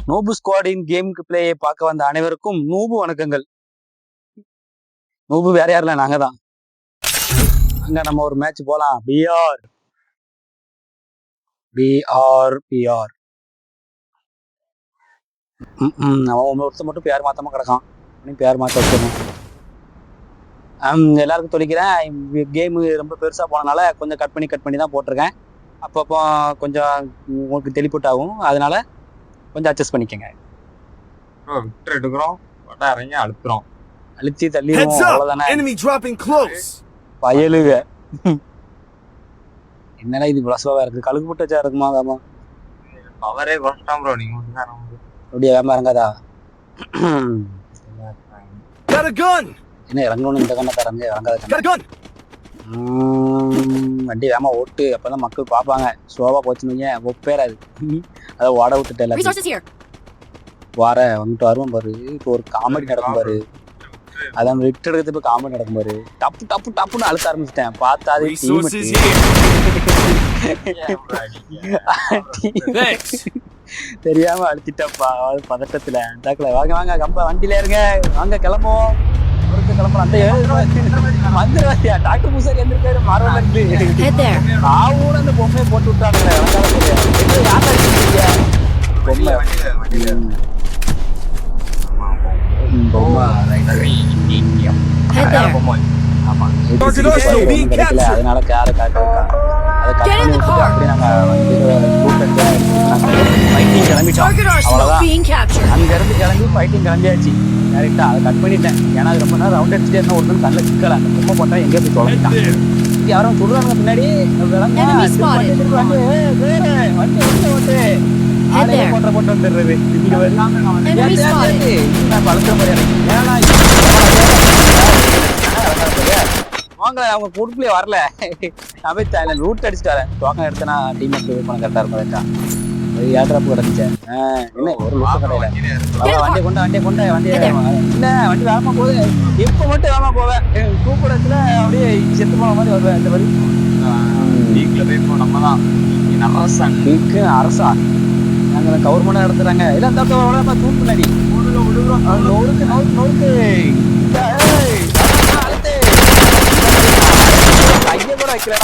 நூபு ஸ்குவாடின் கேமுக்கு பிளேயை பார்க்க வந்த அனைவருக்கும் நூபு வணக்கங்கள். நூபு வேற யாருல நாங்க தான். அங்க நம்ம ஒரு மேட்ச் போலாம். பிஆர் பிஆர் பிஆர் அவன் ஒருத்தர் மட்டும் பேர் மாத்தாம கிடக்கான். பேர் மாத்த வச்சிடணும். எல்லாருக்கும் சொல்லிக்கிறேன், கேமு ரொம்ப பெருசா போனனால கொஞ்சம் கட் பண்ணி தான் போட்டிருக்கேன். அப்பப்போ கொஞ்சம் உங்களுக்கு தெளிப்புட் ஆகும், அதனால கொஞ்சம் அட்ஜஸ்ட் பண்ணிக்கங்க. விட்டு எடுக்கிறோம், இறங்கி அழுத்துறோம், அழுத்தி தள்ளிடுவோம், அவ்வளவுதானே. பயலுக என்னடா இது பிரசவா இருக்கு, கழுகு போட்டு வச்சா இருக்குமா? ஆமா, அவரே கஷ்டம் ப்ரோ. நீங்க அப்படியே வேமா இறங்காதா? என்ன இறங்கணும், இந்த கண்ணை தரங்க இறங்காத. வண்டி வேமா ஓட்டு, அப்பதான் மக்கள் பார்ப்பாங்க. ஸ்லோவா போச்சுன்னு ஒப்பேராது, அதை ஓட விட்டுட்டு எல்லாத்தையும் வார வந்துட்டு வருவோம் பாரு. இப்போ ஒரு காமெடி நடக்கும் பாரு, அதான் ரிட் எடுத்து காமெடி நடக்கும் பாரு. டப்பு டப்பு டப்புன்னு அழுத்த ஆரம்பிச்சிட்டேன். பார்த்தாது தெரியாம அழுத்திட்டப்பா பதட்டத்துல. டாக்ல வாங்க வாங்க, கம்ப வண்டியில இருங்க, வாங்க கிளம்புவோம். கிளம்புறோம். அந்த வந்துருவாசியா டாக்டர் பூசாரி எந்திருக்காரு மார்வல்ல இருந்து. ஆவோட அந்த பொம்மையை போட்டு விட்டாங்க. அதனால கேர காட்டு அதை கட் பண்ணி விட்டுட்டு அப்படி நாங்க ஃபைட்டிங் கிளம்பிட்டோம். அவ்வளவுதான், அங்க இருந்து கிளம்பி ஃபைட்டிங் கிளம்பியாச்சு. கரெக்டா அதை கட் பண்ணிட்டேன். ஏன்னா அது ரொம்ப நேரம் ரவுண்ட் அடிச்சுட்டே இருந்தா ஒருத்தர் கண்ணில் சிக்கல. அந்த பொம்மை போட்டா எங்கேயோ போய் தொலைஞ்சிட்டான். யாரும் சொல்றாங்க பின்னாடி போட்டு வந்துடுறது. வாங்க, அவங்க கூட்டுலயே வரல. நான் ரூட் அடிச்சுட்டு வரேன். டோக்கன் எடுத்தனா டீம் பண்ண கரெக்டா இருக்கும். ஏட்ராப்பு கிடந்துச்சேன். என்ன ஒரு லூசு கடையில வண்டியை கொண்ட வண்டி இல்ல, வண்டி வேகமா போகுது. எப்ப மட்டும் வேகமா போவேன், கூப்பிடத்துல அப்படியே செத்து போன மாதிரி வருவேன். இந்த மாதிரி நம்ம தான் அரசா நாங்க கவர்மெண்ட் நடத்துறாங்க. எல்லாம் தூக்கு முன்னாடி நொறுக்கு நொறுக்கு கைய கூட வைக்கிறேன்.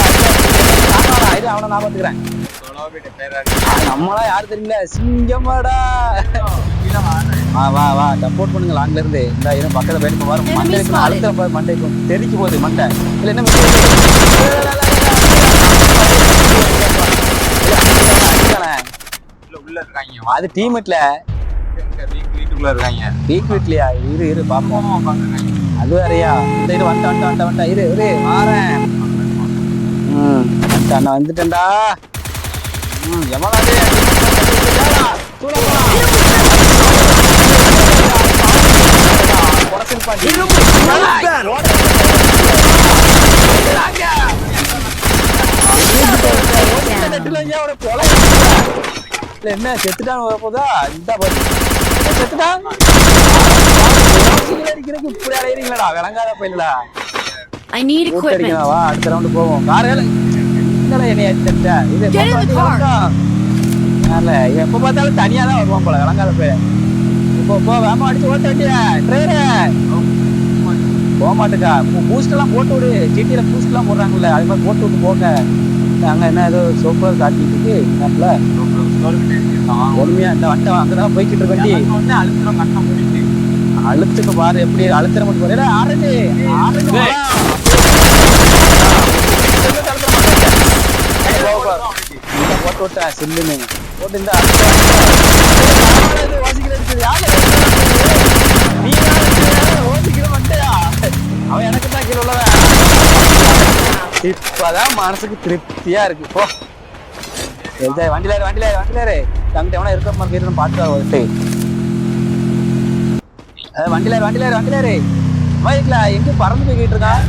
அவனை நான் பாத்துக்கிறேன். நம்மளா யாரு தெரியல, சிங்கமாடா. வா வா சப்போர்ட் பண்ணுங்க லாங்ல இருந்து. இந்த இடம் பக்கத்துல போயிட்டு வரும். மண்டை அழுத்த மண்டைக்கும் தெரிக்க போகுது மண்டை. இல்ல என்ன உள்ள இருக்காங்க, அது டீமெட்ல வீட்டுக்குள்ள இருக்காங்க. வீக் வீட்லயா? இரு பாப்போம். அது வேறையா? இந்த இது வந்துட்டா இரு வாரேன். நான் வந்துட்டேன்டா. என்ன செத்துட்டான் வரப்போதா? செத்துட்டான். இப்படி அடையிறீங்களா? விளங்காத போயிடலா. வா அடுத்த ரவுண்டு போவோம். எப்ப பார்த்தாலும் தனியா தான் வருவான் போல, விளங்காத போய். இப்போ வேமா அடிச்சு ஓட்ட வேண்டிய போக மாட்டுக்கா. பூஸ்ட் எல்லாம் போட்டு விடு. ஜிடில பூஸ்ட் எல்லாம் போடுறாங்கல்ல, அது மாதிரி போட்டு விட்டு போங்க. அங்க என்ன ஏதோ சூப்பர் காட்டிட்டு உண்மையா இந்த வண்டம் அங்கதான் போய்கிட்டு இருக்க வண்டி. அழுத்துக்கு பாரு எப்படி அழுத்துற மட்டும் போற. ஆரஞ்சு போட்டு விட்டேன் சில்லுன்னு போட்டு. இந்த அவன் எனக்கு தான் கீழே உள்ளவன். இப்பதான் மனசுக்கு திருப்தியா இருக்கு. போ வண்டியிலாரு தங்கிட்ட எவனா இருக்கிற மாதிரி இருக்கணும் பாத்துட்டு. வண்டியிலாரு பைக்ல எங்க பறந்து போய்கிட்டு இருக்கான்.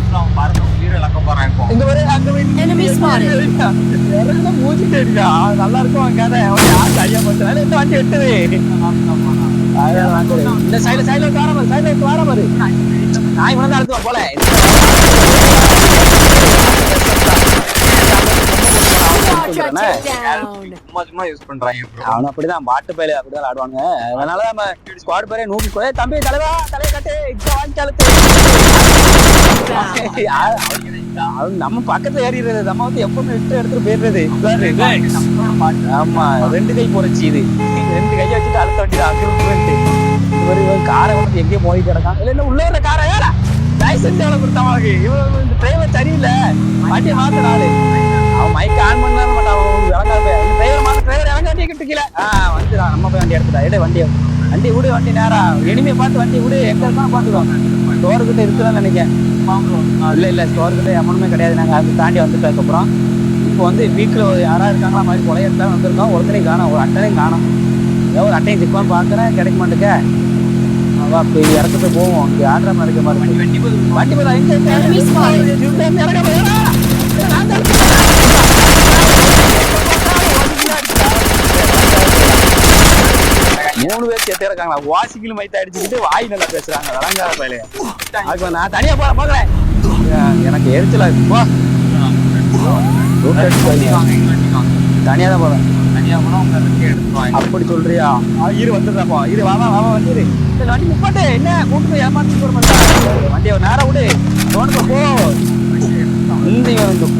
இங்க ஒரு மூச்சிட்டு இருக்கா. நல்லா இருக்கும் கதை. சரியா போச்சு. இந்த வண்டி எட்டுது. இந்த சைடுல வார பாரு. நான் இவனை தான் அழுத்துவான் போல. வந்துடுறேன். சும்மா சும்மா யூஸ் பண்றாங்க bro. அவனும் அப்படிதான் பாட்டு பயில அப்படிதான் ஆடுவாங்க. அதனால நம்ம ஸ்குவாட் பேரே நூபி ஸ்குவாட். தம்பி தலைவா தலையை கட்டு இங்க வாங்கி அழுத்து. அவன் நம்ம பக்கத்துல ஏறிடுறது. நம்ம வந்து எப்பவுமே விட்டு எடுத்துட்டு போயிடுறது. ஆமா 2 கை போறச்சு இது. 2 கையை வச்சுட்டு அழுத்த வேண்டியது அங்கிருந்து காரை வந்து எங்கேயும் மோதி கிடக்கான். இல்ல உள்ள இருந்த காரை ஏடா லைசன்ஸ் எவ்வளவு கொடுத்தான் அவனுக்கு. இவன் இந்த டிரைவர் சரியில்லை, வண்டியை மாத்த ஆளு. அவன் மைக் ஆன் பண்ணாம மாட்டான். அவன் டிரைவர் மாத்த டிரைவர் இறங்க வண்டியை கிட்டுக்கல. வந்துடான். நம்ம போய் வண்டி எடுத்துட்டா. இட வண்டி விடு, வண்டி நேரா இனிமே பார்த்து வண்டி விடு. எங்க இருக்கான்னு பாத்துக்கோங்க. ஸ்டோர்கிட்ட இருக்குதான்னு நினைக்கிறேன். இல்ல ஸ்டோர்கிட்ட எவனுமே கிடையாது. நாங்க அதை தாண்டி வந்துட்டதுக்கு அப்புறம் இப்போ வந்து வீட்டுல யாராவது இருக்காங்களா மாதிரி கொலையை எடுத்தா வந்திருக்கோம். ஒருத்தனையும் காணும், ஒரு அட்டனையும் காணும். ஏதோ ஒரு அட்டையும் சிக்குவான்னு பாக்குறேன், கிடைக்க மாட்டேங்க. அப்ப இடத்துக்கு போவோம். இங்க ஆடுற மாதிரி இருக்க மாதிரி வண்டி போதா எங்க 3 பேர் சேர்த்தே இருக்காங்களா. வாசிக்கில் மைத்த அடிச்சுக்கிட்டு வாய் நல்லா பேசுறாங்க. வழங்காத பயில. அதுக்கு நான் தனியா பாக்குறேன். எனக்கு எரிச்சலா இருக்கு. தனியா தான் போறேன். அப்படி சொல்றியா? இரு வந்துடுறாப்பா. இரு வாவா வந்துரு. வண்டி முப்பாட்டு என்ன கூட்டு ஏமாத்தி போற மாதிரி. வண்டியை நேரம் விடு. தோணுக்கு போ. இந்த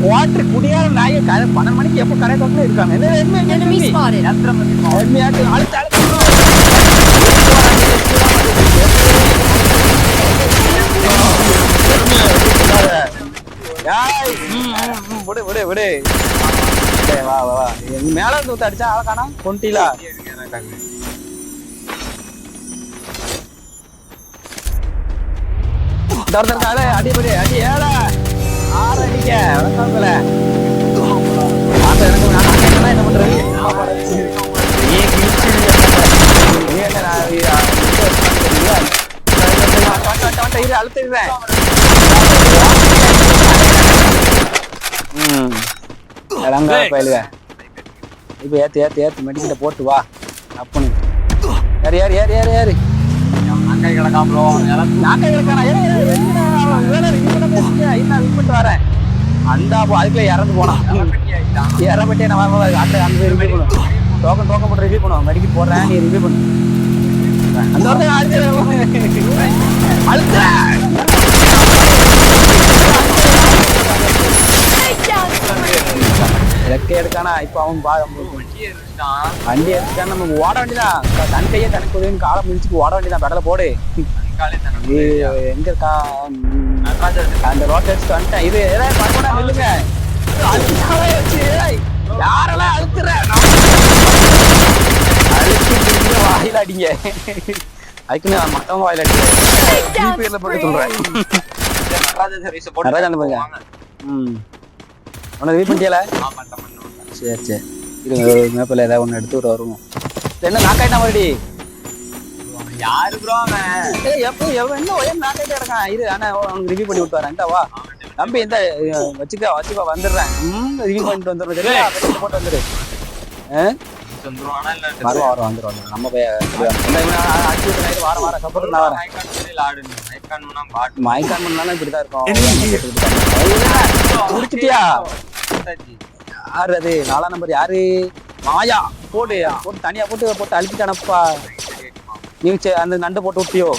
குவாட்டர் குடியார நாயை 12 மணிக்கு எப்போ கடை தோட்டல இருக்காங்க. விடு விடு விடு. வா வா மேல இருந்து அடிச்சா ஆள காணோம். கொண்டிலா அடிப்படி அடி ஏழ ஆறு அடிக்க வளர்த்தாங்கல. என்ன பண்றது? அழுத்திடுறேன். பயிலுக இப்ப ஏத்து மெடிக்கிட்ட போட்டு வா. அப்பனு யாரு யாரு யாரு யாரு யாரு நாக்காய் கிடக்காமலோ நாக்காய் கிடக்கானா வரேன். அந்த அதுக்குள்ள இறந்து போனான். இறப்பட்டே நான் அந்த ரிவ்யூ பண்ணுவோம். டோக்கன் போட்டு ரிவ்யூ பண்ணுவோம். மெடிக்கல் போடுறேன், நீ ரிவ்யூ பண்ணு. அந்த ரெக்கை எடுக்கானா. இப்ப அவன் வண்டி எடுத்துட்டான். நம்ம ஓட வேண்டியதான். தன் கையை தனக்கு உதவின்னு காலை முடிச்சுக்கு ஓட வேண்டியதான். பெடல போடு. எங்க இருக்கான்? அந்த ரோட்டை எடுத்துட்டு வந்துட்டேன். இது ஏதாவது நில்லுங்க. யாரெல்லாம் அழுத்துற வாயில அடிங்க. அதுக்கு நான் மத்தவங்க வாயில அடிக்கிறேன். போட்டு சொல்றேன். உனக்கு வீட் பண்ணிட்டியல? சரி சரி இருங்க. மேப்பில் ஏதாவது ஒன்று எடுத்துட்டு வருவோம். என்ன நாக்காயிட்டா மறுபடி? யாரு ப்ரோ எப்போ என்ன நாக்காயிட்டே இருக்கான். இரு ஆனா உனக்கு ரிவ்யூ பண்ணி விட்டு வரேன். வா தம்பி இந்த வச்சுக்கா வந்துடுறேன். ரிவ்யூ பண்ணிட்டு வந்துடுறேன். சரியா போட்டு வந்துடு. வந்துடும் நம்ம போய் அடிச்சு விட்டு வாரம் வாரம் சப்போர்ட் நான் வரேன். மைக்கான் பண்ணாலும் இப்படிதான் இருக்கும். முடிச்சிட்டியா? யாரு அது? 4ஆம் நம்பர் யாரு? மாயா. போட்டு தனியா போட்டு அழிச்சிட்டானப்பா. நீ அந்த நண்டு போட்டு விட்டியோ?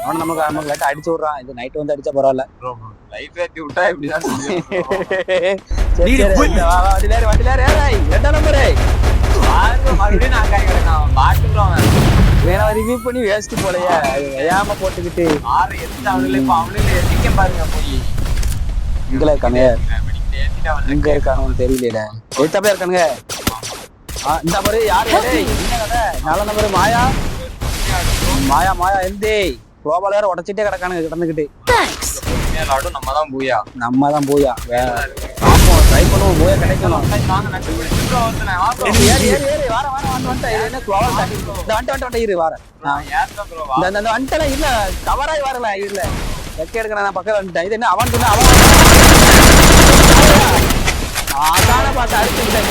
அவனை நமக்கு லைட்டா அடிச்சு விடுறான். இது நைட்டு வந்து அடிச்சா பரவாயில்ல. வேணா ரிவ்யூ பண்ணி வேஸ்ட் போலையா ஏமா போட்டுக்கிட்டு இங்கல இருக்காங்க. எங்க இருக்கானு தெரியல. எத்தப்பே இருக்கானுங்க. இந்த மாதிரி யாரு? 4ஆம் நம்பர் மாயா. மாயா எந்தே குளோபல் வேற உடச்சிட்டே கிடக்கானுங்க கிடந்துக்கிட்டு. நம்ம தான் பூயா. ட்ரை பண்ணுவோம். பூயா கிடைக்கணும். இல்ல கவராய் வரல. இல்ல வெக்க எடுக்க நான் பக்கம் வந்துட்டேன். இது என்ன அவன் சொன்ன அவன் அதான பார்த்து அடிச்சுட்டேன்.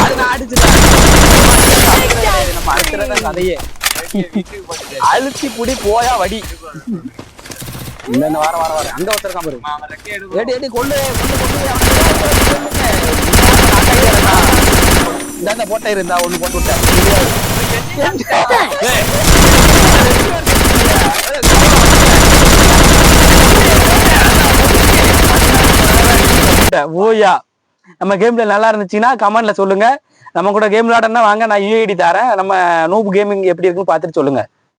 அது நான் அடிச்சுட்டேன். நம்ம அடிச்சுறதான் கதையே. அழுத்தி புடி போயா வடி. இந்த வாரம் அங்க ஒருத்தருக்கான் பாரு. கொண்டு இந்த போட்டை இருந்தா ஒண்ணு போட்டு விட்டேன். ஏய். ஓயா நம்ம கேம்ல நல்லா இருந்துச்சுன்னா கமெண்ட்ல சொல்லுங்க. நம்ம கூட கேம் விளையாடனா வாங்க, நான் யூஐடி தரேன். நம்ம நூப் கேமிங் எப்படி இருக்குன்னு பார்த்துட்டு சொல்லுங்க.